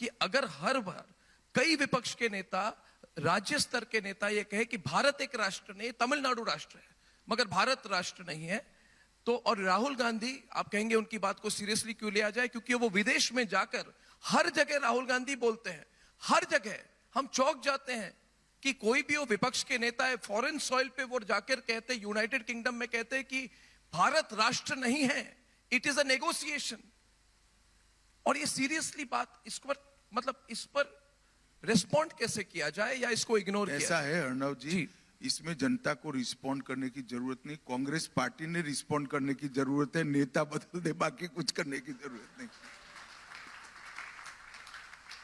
कि अगर हर बार कई विपक्ष के नेता, राज्य स्तर के नेता ये कहे कि भारत एक राष्ट्र नहीं, तमिलनाडु राष्ट्र है, मगर भारत राष्ट्र नहीं है, तो और राहुल गांधी, आप कहेंगे उनकी बात को सीरियसली क्यों लिया जाए, क्योंकि वो विदेश में जाकर हर जगह राहुल गांधी बोलते हैं, हर जगह हम चौंक जाते हैं कि कोई भी वो विपक्ष के नेता है, फॉरेन सॉइल पे वो जाकर कहते, यूनाइटेड किंगडम में कहते हैं कि भारत राष्ट्र नहीं है, इट इज अ नेगोशिएशन। और ये सीरियसली बात, इस पर मतलब इस पर रिस्पॉन्ड कैसे किया जाए या इसको इग्नोर किया ऐसा जाए? है अर्णव जी, इसमें जनता को रिस्पॉन्ड करने की जरूरत नहीं, कांग्रेस पार्टी ने रिस्पॉन्ड करने की जरूरत है, नेता बदल दे, बाकी कुछ करने की जरूरत नहीं।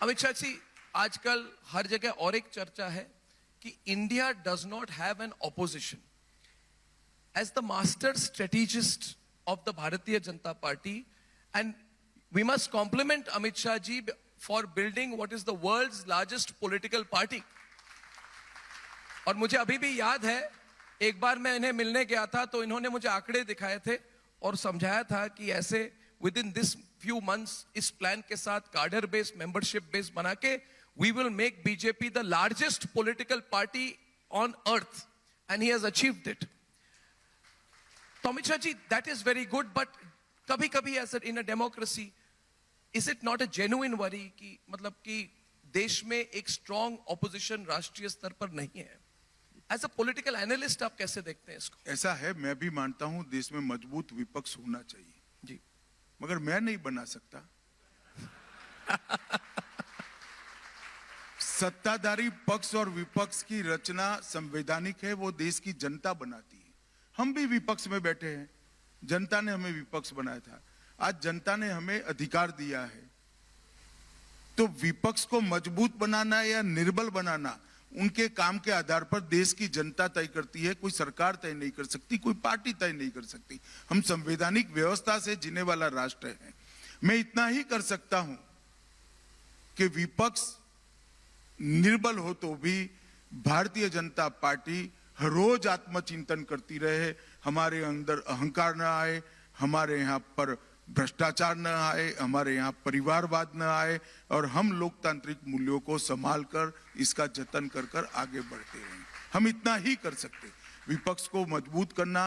अमित शाह जी, आजकल हर जगह और एक चर्चा है कि India does not have an opposition. As the master strategist of the Bharatiya Janata Party, and we must compliment Amit Shah ji for building what is the world's largest political party. और मुझे अभी भी याद है, एक बार मैं इन्हें मिलने गया था तो इन्होंने मुझे आंकड़े दिखाए थे और समझाया था कि ऐसे with in this few months इस प्लान के साथ कार्डर बेस, मेंबरशिप बेस बना के we will make BJP the largest political party on earth, and he has achieved it. तो Amit Shah ji, that is very good, but कभी कभी ऐसा in a democracy is it not a genuine worry कि मतलब कि देश में एक स्ट्रॉन्ग ऑपोजिशन राष्ट्रीय स्तर पर नहीं है? एज अ पॉलिटिकल एनालिस्ट आप कैसे देखते हैं इसको? ऐसा है, मैं भी मानता हूं देश में मजबूत विपक्ष होना चाहिए जी, मगर मैं नहीं बना सकता। सत्ताधारी पक्ष और विपक्ष की रचना संवैधानिक है, वो देश की जनता बनाती है। हम भी विपक्ष में बैठे हैं, जनता ने हमें विपक्ष बनाया था, आज जनता ने हमें अधिकार दिया है। तो विपक्ष को मजबूत बनाना या निर्बल बनाना उनके काम के आधार पर देश की जनता तय करती है, कोई सरकार तय नहीं कर सकती, कोई पार्टी तय नहीं कर सकती। हम संवैधानिक व्यवस्था से जीने वाला राष्ट्र है। मैं इतना ही कर सकता हूं कि विपक्ष निर्बल हो तो भी भारतीय जनता पार्टी हर रोज आत्मचिंतन करती रहे, हमारे अंदर अहंकार न आए, हमारे यहाँ पर भ्रष्टाचार न आए, हमारे यहाँ परिवारवाद न आए, और हम लोकतांत्रिक मूल्यों को संभाल कर इसका जतन कर कर आगे बढ़ते रहें। हम इतना ही कर सकते। विपक्ष को मजबूत करना,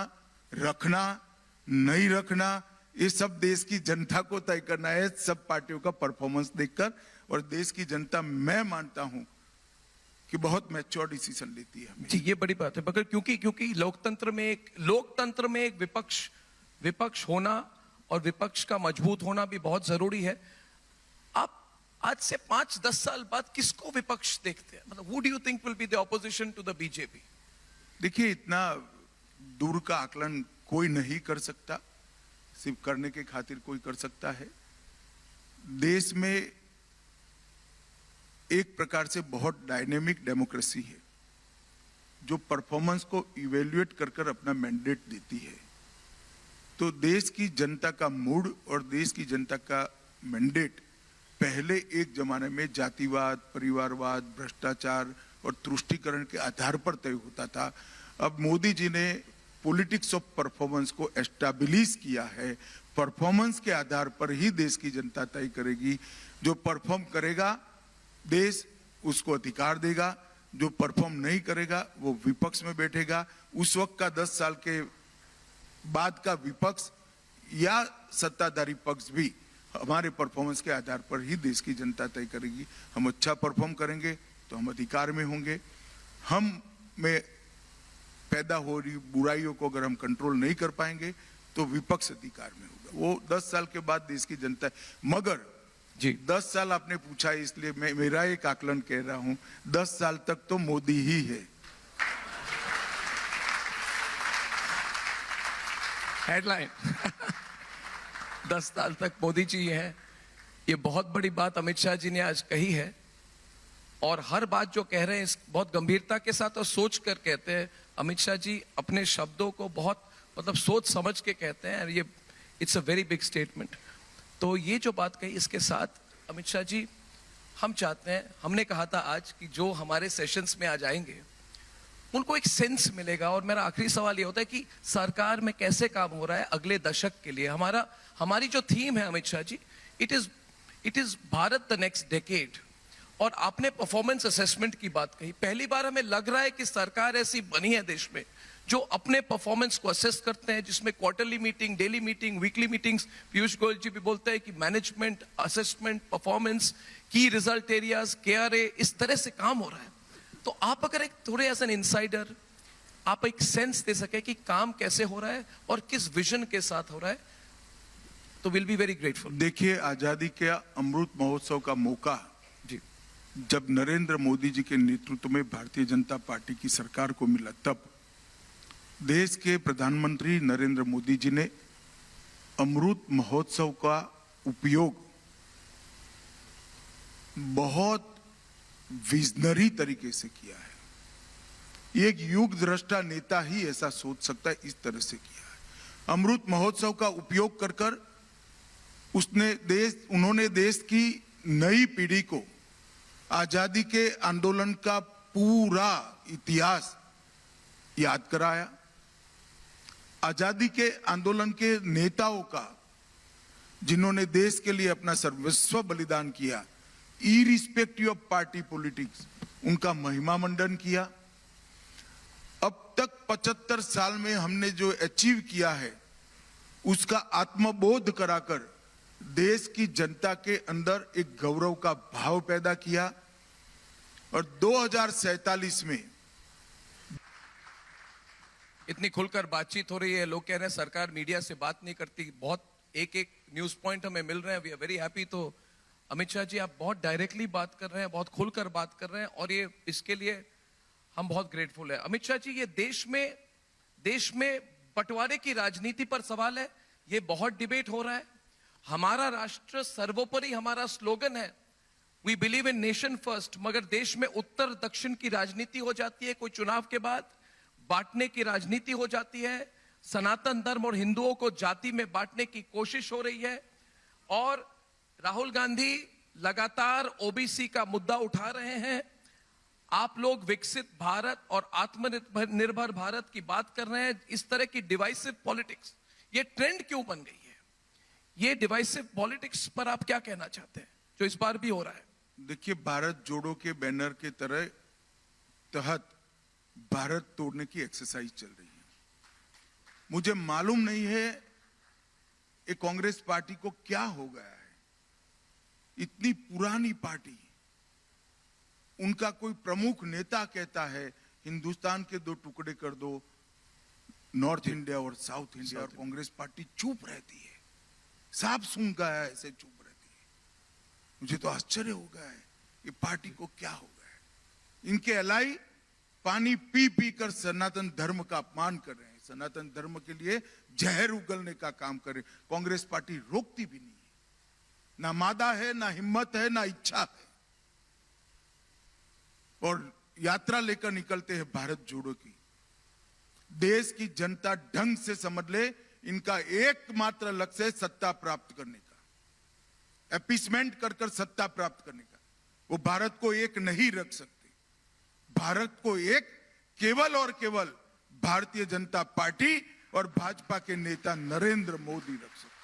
रखना, नहीं रखना, ये सब देश की जनता को तय करना है, सब पार्टियों का परफॉर्मेंस देखकर। और देश की जनता, मैं मानता हूं कि बहुत मैच्योर डिसीजन लेती है। जी, ये बड़ी बात है, मगर क्योंकि लोकतंत्र में एक विपक्ष होना और विपक्ष का मजबूत होना भी बहुत जरूरी है। आप आज से 5-10 साल बाद किसको विपक्ष देखते हैं? मतलब, who do you think will be the opposition to the BJP? देखिए, इतना दूर का आकलन कोई नहीं कर सकता, सिर्फ करने के खातिर कोई कर सकता है। देश में एक प्रकार से बहुत डायनेमिक डेमोक्रेसी है जो परफॉर्मेंस को इवेल्युएट कर कर अपना मैंडेट देती है। तो देश की जनता का मूड और देश की जनता का मैंडेट पहले एक जमाने में जातिवाद, परिवारवाद, भ्रष्टाचार और तुष्टीकरण के आधार पर तय होता था। अब मोदी जी ने पॉलिटिक्स ऑफ परफॉर्मेंस को एस्टैब्लिश किया है। परफॉर्मेंस के आधार पर ही देश की जनता तय करेगी। जो परफॉर्म करेगा देश उसको अधिकार देगा, जो परफॉर्म नहीं करेगा वो विपक्ष में बैठेगा। उस वक्त का 10 साल के बाद का विपक्ष या सत्ताधारी पक्ष भी हमारे परफॉर्मेंस के आधार पर ही देश की जनता तय करेगी। हम अच्छा परफॉर्म करेंगे तो हम अधिकार में होंगे। हम में पैदा हो रही बुराइयों को अगर हम कंट्रोल नहीं कर पाएंगे तो विपक्ष अधिकार में होगा। वो 10 साल के बाद देश की जनता। मगर जी, 10 साल आपने पूछा, इसलिए मैं मेरा एक आकलन कह रहा हूं, 10 साल तक तो मोदी ही है। हेडलाइन 10 साल तक मोदी जी हैं। ये बहुत बड़ी बात अमित शाह जी ने आज कही है, और हर बात जो कह रहे हैं बहुत गंभीरता के साथ और सोच कर कहते हैं। अमित शाह जी अपने शब्दों को बहुत मतलब सोच समझ के कहते हैं, और ये it's a very big statement. तो ये जो बात कही, इसके साथ अमित शाह जी, हम चाहते हैं, हमने कहा था आज कि जो हमारे सेशंस में आ जाएंगे उनको एक सेंस मिलेगा। और मेरा आखिरी सवाल ये होता है कि सरकार में कैसे काम हो रहा है अगले दशक के लिए। हमारी जो थीम है Amit Shah ji, it is Bharat the next decade. और आपने परफॉर्मेंस असेसमेंट की बात कही, पहली बार हमें लग रहा है कि सरकार ऐसी बनी है देश में जो अपने परफॉर्मेंस को असेस करते हैं, जिसमें quarterly meeting, daily meeting, weekly meetings, Piyush Goyal ji भी बोलते हैं कि management, assessment, performance, key result areas, KRA, इस तरह से काम हो रहा है। तो आप अगर एक थोड़े एज एन इनसाइडर आप एक सेंस दे सके कि काम कैसे हो रहा है और किस विजन के साथ हो रहा है, तो विल बी वेरी ग्रेटफुल। देखिए, आजादी के अमृत महोत्सव का मौका जी, जब नरेंद्र मोदी जी के नेतृत्व में भारतीय जनता पार्टी की सरकार को मिला, तब देश के प्रधानमंत्री नरेंद्र मोदी जी ने अमृत महोत्सव का उपयोग बहुत विजनरी तरीके से किया है। एक युग दृष्टा नेता ही ऐसा सोच सकता है, इस तरह से किया है। अमृत महोत्सव का उपयोग कर कर उन्होंने देश की नई पीढ़ी को आजादी के आंदोलन का पूरा इतिहास याद कराया। आजादी के आंदोलन के नेताओं का, जिन्होंने देश के लिए अपना सर्वस्व बलिदान किया, इरिस्पेक्टिव ऑफ पार्टी पॉलिटिक्स, उनका महिमा मंडन किया। अब तक 75 साल में हमने जो अचीव किया है उसका आत्मबोध कराकर देश की जनता के अंदर एक गौरव का भाव पैदा किया। और 2047 में इतनी खुलकर बातचीत हो रही है, लोग कह रहे हैं सरकार मीडिया से बात नहीं करती, बहुत एक एक न्यूज पॉइंट हमें मिल रहे हैं, वी आर वेरी हैप्पी। तो अमित शाह जी, आप बहुत डायरेक्टली बात कर रहे हैं, बहुत खुलकर बात कर रहे हैं, और ये इसके लिए हम बहुत ग्रेटफुल है। अमित शाह जी, ये देश में बंटवारे की राजनीति पर सवाल है, ये बहुत डिबेट हो रहा है। हमारा राष्ट्र सर्वोपरि हमारा स्लोगन है, we believe in nation first, मगर देश में उत्तर दक्षिण की राजनीति हो जाती है, कोई चुनाव के बाद बांटने की राजनीति हो जाती है, सनातन धर्म और हिंदुओं को जाति में बांटने की कोशिश हो रही है, और राहुल गांधी लगातार ओबीसी का मुद्दा उठा रहे हैं। आप लोग विकसित भारत और आत्मनिर्भर भारत की बात कर रहे हैं। इस तरह की डिवाइसिव पॉलिटिक्स, ये ट्रेंड क्यों बन गई है? ये डिवाइसिव पॉलिटिक्स पर आप क्या कहना चाहते हैं, जो इस बार भी हो रहा है? देखिए, भारत जोड़ो के बैनर के तहत भारत तोड़ने की एक्सरसाइज चल रही है। मुझे मालूम नहीं है ये कांग्रेस पार्टी को क्या हो गया है। इतनी पुरानी पार्टी, उनका कोई प्रमुख नेता कहता है हिंदुस्तान के 2 टुकड़े कर दो, नॉर्थ इंडिया और साउथ इंडिया, और कांग्रेस पार्टी चुप रहती है, साफ सुन गया है, ऐसे चुप रहती है। मुझे तो आश्चर्य हो गया है ये पार्टी को क्या हो गया है। इनके एलाई पानी पी पी कर सनातन धर्म का अपमान कर रहे हैं, सनातन धर्म के लिए जहर उगलने का काम कर रहे हैं। कांग्रेस पार्टी रोकती भी नहीं है, ना मादा है, ना हिम्मत है, ना इच्छा है, और यात्रा लेकर निकलते हैं भारत जोड़ो की। देश की जनता ढंग से समझ ले, इनका एकमात्र लक्ष्य है सत्ता प्राप्त करने का, एपीसमेंट कर कर सत्ता प्राप्त करने का। वो भारत को एक नहीं रख सकते। भारत को एक केवल और केवल भारतीय जनता पार्टी और भाजपा के नेता नरेंद्र मोदी रख सकते।